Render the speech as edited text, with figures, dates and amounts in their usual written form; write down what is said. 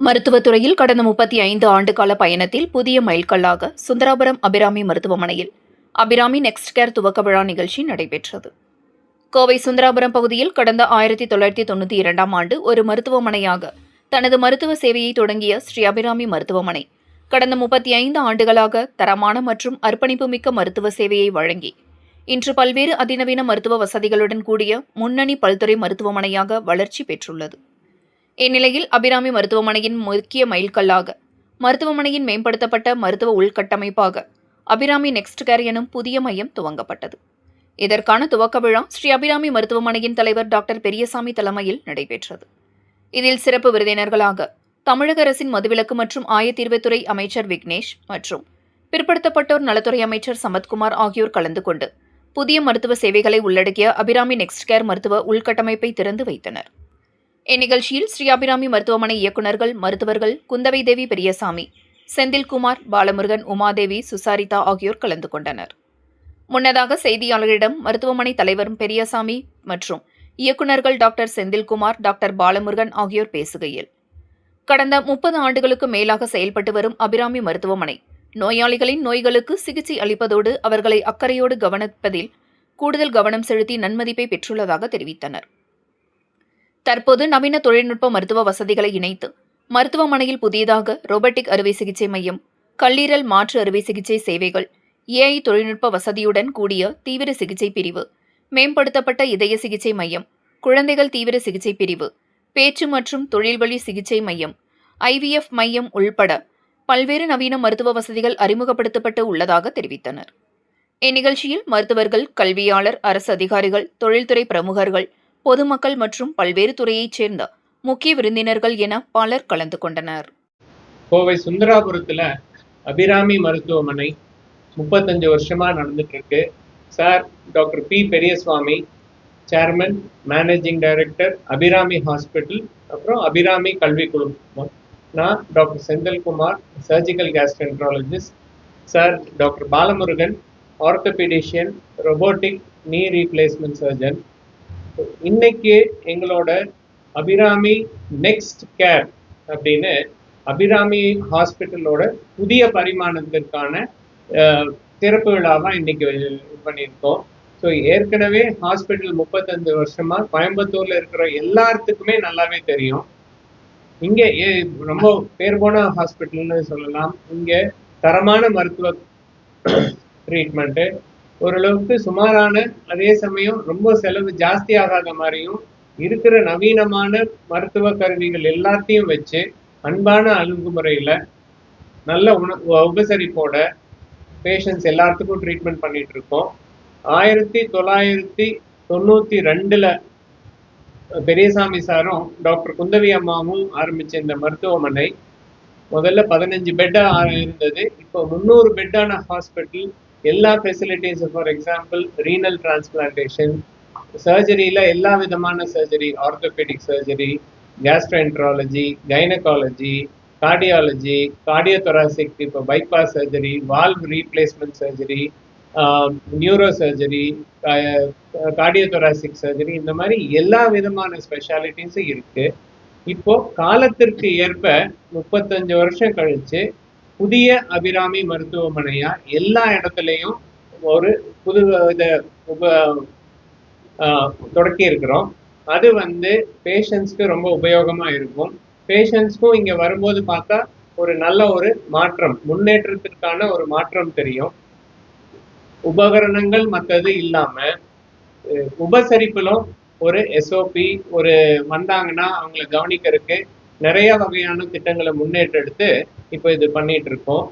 மருத்துவத்துறையில் கடந்த 35 ஆண்டுகால பயணத்தில் புதிய மைல்கல்லாக சுந்தராபுரம் அபிராமி மருத்துவமனையில் அபிராமி நெக்ஸ்ட் கேர் துவக்க விழா நிகழ்ச்சி நடைபெற்றது. கோவை சுந்தராபுரம் பகுதியில் கடந்த 1992ஆம் ஆண்டு ஒரு மருத்துவமனையாக தனது மருத்துவ சேவையை தொடங்கிய ஸ்ரீ அபிராமி மருத்துவமனை கடந்த 35 ஆண்டுகளாக தரமான மற்றும் அர்ப்பணிப்புமிக்க மருத்துவ சேவையை வழங்கி இன்று பல்வேறு அதிநவீன மருத்துவ வசதிகளுடன் கூடிய முன்னணி பல்துறை மருத்துவமனையாக வளர்ச்சி பெற்றுள்ளது. இந்நிலையில் அபிராமி மருத்துவமனையின் முக்கிய மைல்கல்லாக மருத்துவமனையின் மேம்படுத்தப்பட்ட மருத்துவ உள்கட்டமைப்பாக அபிராமி நெக்ஸ்ட் கேர் எனும் புதிய மையம் துவங்கப்பட்டது. இதற்கான துவக்க விழா ஸ்ரீ அபிராமி மருத்துவமனையின் தலைவர் டாக்டர் பெரியசாமி தலைமையில் நடைபெற்றது. இதில் சிறப்பு விருந்தினர்களாக தமிழக அரசின் மதுவிலக்கு மற்றும் ஆயத்தீர்வுத்துறை அமைச்சர் விக்னேஷ் மற்றும் பிற்படுத்தப்பட்டோர் நலத்துறை அமைச்சர் சமத்குமார் ஆகியோர் கலந்து கொண்டு புதிய மருத்துவ சேவைகளை உள்ளடக்கிய அபிராமி நெக்ஸ்ட் கேர் மருத்துவ உள்கட்டமைப்பை திறந்து வைத்தனர். இந்நிகழ்ச்சியில் ஸ்ரீ அபிராமி மருத்துவமனை இயக்குநர்கள், மருத்துவர்கள் குந்தவை தேவி பெரியசாமி, செந்தில்குமார், பாலமுருகன், உமாதேவி, சுசாரிதா ஆகியோர் கலந்து கொண்டனர். முன்னதாக செய்தியாளர்களிடம் மருத்துவமனை தலைவர் பெரியசாமி மற்றும் இயக்குநர்கள் டாக்டர் செந்தில்குமார், டாக்டர் பாலமுருகன் ஆகியோர் பேசுகையில், கடந்த 30 ஆண்டுகளுக்கு மேலாக செயல்பட்டு வரும் அபிராமி மருத்துவமனை நோயாளிகளின் நோய்களுக்கு சிகிச்சை அளிப்பதோடு அவர்களை அக்கறையோடு கவனிப்பதில் கூடுதல் கவனம் செலுத்தி நன்மதிப்பை பெற்றுள்ளதாக தெரிவித்தனர். தற்போது நவீன தொழில்நுட்ப மருத்துவ வசதிகளை இணைத்து மருத்துவமனையில் புதியதாக ரோபோட்டிக் அறுவை சிகிச்சை மையம், கல்லீரல் மாற்று அறுவை சிகிச்சை சேவைகள், AI தொழில்நுட்ப வசதியுடன் கூடிய தீவிர சிகிச்சை பிரிவு, மேம்படுத்தப்பட்ட இதய சிகிச்சை மையம், குழந்தைகள் தீவிர சிகிச்சை பிரிவு, பேச்சு மற்றும் தொழில்வழி சிகிச்சை மையம், IVF மையம் உள்பட பல்வேறு நவீன மருத்துவ வசதிகள் அறிமுகப்படுத்தப்பட்டு உள்ளதாக தெரிவித்தனர். இந்நிகழ்ச்சியில் மருத்துவர்கள், கல்வியாளர், அரசு அதிகாரிகள், தொழில்துறை பிரமுகர்கள், பொதுமக்கள் மற்றும் பல்வேறு துறையைச் சேர்ந்த முக்கிய விருந்தினர்கள் என பலர் கலந்து கொண்டனர். கோவை சுந்தராபுரத்தில் அபிராமி மருத்துவமனை 35 வருஷமா நடந்துட்டு இருக்கு. Sir doctor P Periyasamy, chairman, managing director, Abirami hospital, அப்புறம் அபிராமி கல்வி குழுமம். நான் doctor Senthilkumar, surgical gastroenterologist. Sir doctor Balamurugan, orthopaedician, robotic knee replacement surgeon. இன்னைக்கு எங்களோட அபிராமி நெக்ஸ்ட் கேர் அப்படின்னு அபிராமி ஹாஸ்பிட்டலோட புதிய பரிமாணத்திற்கான திறப்பு விழாவாக இன்னைக்கு பண்ணியிருக்கோம். ஸோ ஏற்கனவே ஹாஸ்பிட்டல் 35 வருஷமா கோயம்புத்தூர்ல இருக்கிற எல்லாத்துக்குமே நல்லாவே தெரியும். இங்கே ரொம்ப பேர் போன ஹாஸ்பிட்டல்னு சொல்லலாம். இங்கே தரமான மருத்துவ ட்ரீட்மெண்ட்டு, ஓரளவுக்கு சுமாரான, அதே சமயம் ரொம்ப செலவு ஜாஸ்தி ஆகாத மாதிரியும் இருக்கிற நவீனமான மருத்துவ கருவிகள் எல்லாத்தையும் வச்சு அன்பான அணுகுமுறையில் நல்ல உபசரிப்போட பேஷண்ட்ஸ் எல்லாத்துக்கும் ட்ரீட்மெண்ட் பண்ணிட்டு இருக்கோம். 1992 பெரியசாமி சாரும் டாக்டர் குந்தவி அம்மாவும் ஆரம்பிச்ச இந்த மருத்துவமனை முதல்ல 15 பெட்டா இருந்தது. இப்போ 300 பெட்டான ஹாஸ்பிட்டல். எல்லா facilities, for example renal transplantation, சர்ஜரியில் எல்லா விதமான surgery, orthopaedic surgery, gastroenterology, gynaecology, cardiology, cardiothoracic, இப்போ bypass surgery, valve replacement surgery, neuro surgery, cardiothoracic surgery, இந்த மாதிரி எல்லா விதமான ஸ்பெஷாலிட்டிஸும் இருக்கு. இப்போ காலத்திற்கு ஏற்ப 35 வருஷம் கழிச்சு புதிய அபிராமி மருத்துவமனையா எல்லா இடத்துலையும் ஒரு புது இதை தொடக்கி இருக்கிறோம். அது பேஷண்ட்ஸ்க்கு ரொம்ப உபயோகமா இருக்கும். பேஷண்ட்ஸ்க்கும் இங்க வரும்போது பார்த்தா ஒரு நல்ல ஒரு மாற்றம், முன்னேற்றத்திற்கான ஒரு மாற்றம் தெரியும். உபகரணங்கள் மற்றது இல்லாம உபசரிப்பிலும் ஒரு SOP, ஒரு வந்தாங்கன்னா அவங்களை கவனிக்கிறதுக்கு நிறைய வகையான திட்டங்களை முன்னேற்றெடுத்து இப்போ இது பண்ணிட்டு இருக்கோம்.